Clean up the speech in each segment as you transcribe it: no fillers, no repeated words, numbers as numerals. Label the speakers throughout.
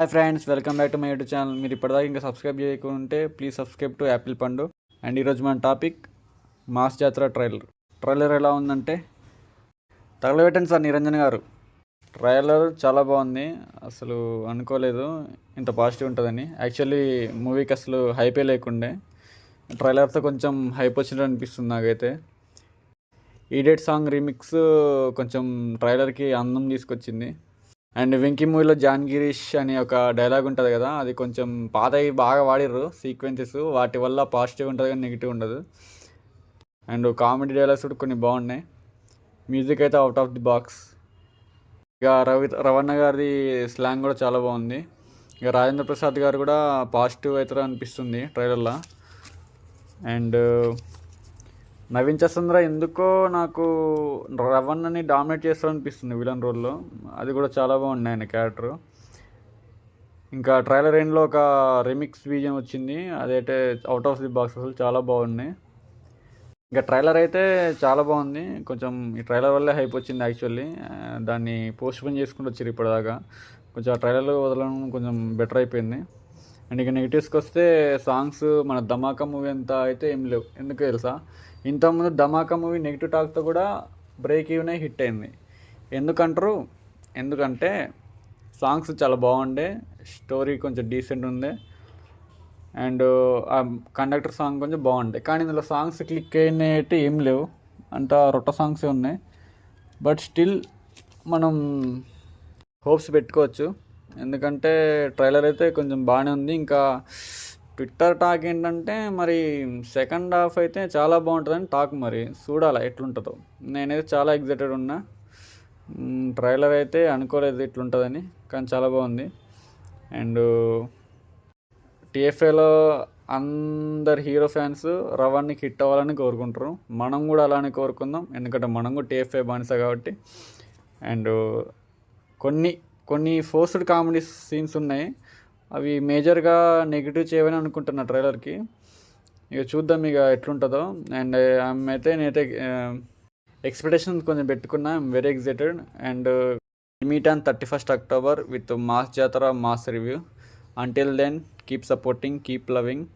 Speaker 1: Hi friends, welcome back to my YouTube channel. మీరు ఇప్పటిదాకా ఇంకా సబ్స్క్రైబ్ చేయకుంటే ప్లీజ్ సబ్స్క్రైబ్ టు యాపిల్ పండు. అండ్ ఈరోజు మన టాపిక్ మాస్ జాతర ట్రైలర్ ఎలా ఉందంటే తగలబెట్టండి సార్ నిరంజన్ గారు. ట్రైలర్ చాలా బాగుంది. అసలు అనుకోలేదు ఇంత పాజిటివ్ ఉంటుందని. యాక్చువల్లీ మూవీకి అసలు హైపే లేకుండే, ట్రైలర్తో కొంచెం హైప్ వచ్చినట్టు అనిపిస్తుంది నాకైతే. ఈడెట్ సాంగ్ రీమిక్స్ కొంచెం ట్రైలర్కి అందం తీసుకొచ్చింది. అండ్ వెంకీ మూవీలో జాన్ గిరీష్ అని ఒక డైలాగ్ ఉంటుంది కదా, అది కొంచెం పాతవి బాగా వాడిర్రు సీక్వెన్సెస్, వాటి వల్ల పాజిటివ్ ఉంటుంది కానీ నెగిటివ్ ఉండదు. అండ్ కామెడీ డైలాగ్స్ కూడా కొన్ని బాగున్నాయి. మ్యూజిక్ అయితే అవుట్ ఆఫ్ ది బాక్స్. ఇక రవణ గారి స్లాంగ్ కూడా చాలా బాగుంది. ఇక రాజేంద్ర ప్రసాద్ గారు కూడా పాజిటివ్ అవుతారు అనిపిస్తుంది ట్రైలర్లో. అండ్ నవీన్ చంద్ర ఎందుకో నాకు రవణని డామినేట్ చేస్తారనిపిస్తుంది విలన్ రోల్లో. అది కూడా చాలా బాగుంది ఆయన క్యారెక్టరు. ఇంకా ట్రైలర్ ఎండ్లో ఒక రిమిక్స్ బీజియం వచ్చింది, అదైతే అవుట్ ఆఫ్ ది బాక్స్. అసలు చాలా బాగున్నాయి. ఇంకా ట్రైలర్ అయితే చాలా బాగుంది. కొంచెం ఈ ట్రైలర్ వల్లే హైప్ వచ్చింది యాక్చువల్లీ. దాన్ని పోస్ట్ పోన్ చేసుకుంటూ వచ్చారు ఇప్పటిదాకా. కొంచెం ఆ ట్రైలర్లో వదలడం కొంచెం బెటర్ అయిపోయింది. అండ్ ఇక నెగిటివ్స్కి వస్తే సాంగ్స్ మన ధమాకా మూవీ అంతా అయితే ఏం లేవు. ఎందుకు తెలుసా, ఇంతకుముందు ధమాకా మూవీ నెగిటివ్ టాక్తో కూడా బ్రేక్ ఈవెన్ హిట్ అయింది. ఎందుకంటే సాంగ్స్ చాలా బాగుండే, స్టోరీ కొంచెం డీసెంట్ ఉండే, అండ్ ఆ కండక్టర్ సాంగ్ కొంచెం బాగుండే. కానీ ఇందులో సాంగ్స్ క్లిక్ అయినట్టు ఏం లేవు, అంతా రొట్ట సాంగ్సే ఉన్నాయి. బట్ స్టిల్ మనం హోప్స్ పెట్టుకోవచ్చు, ఎందుకంటే ట్రైలర్ అయితే కొంచెం బాగానే ఉంది. ఇంకా ట్విట్టర్ టాక్ ఏంటంటే మరి సెకండ్ హాఫ్ అయితే చాలా బాగుంటుందని టాక్. మరి చూడాలి ఎట్లుంటుందో. నేనైతే చాలా ఎగ్జైటెడ్ ఉన్నా. ట్రైలర్ అయితే అనుకోలేదు ఇట్లుంటుందని, కానీ చాలా బాగుంది. అండ్ టీఎఫ్ఏలో అందరు హీరో ఫ్యాన్స్ రవాన్ని హిట్ అవ్వాలని కోరుకుంటారు. మనం కూడా అలానే కోరుకుందాం, ఎందుకంటే మనం కూడా టీఎఫ్ఏ బానిస కాబట్టి. అండ్ కొన్ని ఫోర్స్డ్ కామెడీ సీన్స్ ఉన్నాయి, అవి మేజర్గా నెగిటివ్ చేయవని అనుకుంటున్నా ట్రైలర్కి. ఇక చూద్దాం ఇక ఎట్లుంటుందో. అండ్ నేనైతే ఎక్స్పెక్టేషన్స్ కొంచెం పెట్టుకున్నా. I'm very excited. And meet on 31st October with mass Jathara mass review. Until then keep supporting, keep loving.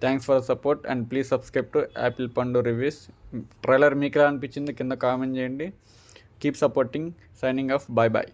Speaker 1: Thanks for support and please subscribe to apple Pandu reviews. Trailer మీకు ఎలా అనిపించింది కింద కామెంట్ చేయండి. Keep supporting. Signing off. Bye bye.